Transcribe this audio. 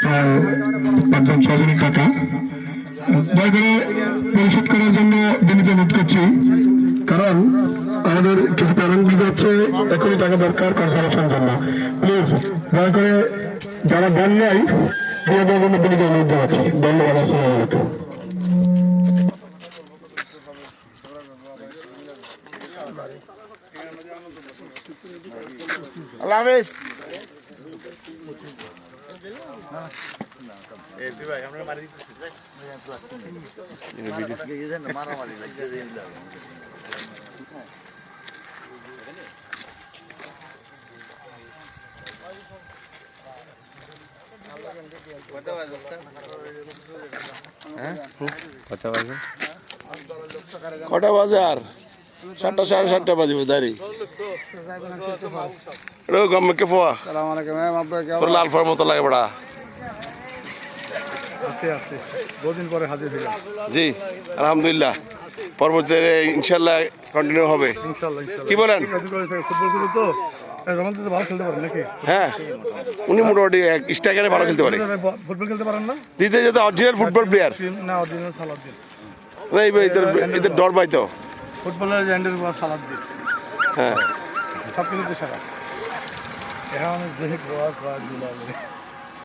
একজন সহযোগী কাকা, দয়া করে পরিশোধ করার জন্য বিনীত অনুরোধ করছি, কারণ আমাদের কিছু প্যারেন্টগুলো হচ্ছে এখনই টাকা দরকার কনফার্মেশন জন্য। প্লিজ দয়া করে যারা দেন নাই দিয়ে দেওয়ার জন্য বিনীত অনুরোধ জানাচ্ছি। ধন্যবাদ। আসসালামু আলাইকুম। আল্লাহ হাফেজ। কটা বাজে? আর 7টা 7:30 বাজে দাঁড়ি গম্মকে ফোয়া তোর লাল ফোয়ার মতো লাগে বড়া। বহুদিন পরে হাজির হইলাম। জি আলহামদুলিল্লাহ, পরবর্তীতে ইনশাল্লাহ কন্টিনিউ হবে। কি বলেন? ফুটবল খেলে তো রোমান্টিক ভালো খেলতে পারেন নাকি? হ্যাঁ, উনি মোটামুটি স্ট্রাইকারে ভালো খেলতে পারে। ফুটবল খেলতে পারেন না? দিতে যেতে অরিজিনাল ফুটবল প্লেয়ার না, অরিজিনাল সালাউদ্দিন। এদের ডর পাই তো ফুটবলের জ্যান্ডের বা সালাউদ্দিন। হ্যাঁ, সব কিছুতে সারা এখন যে গোয়া গোয়া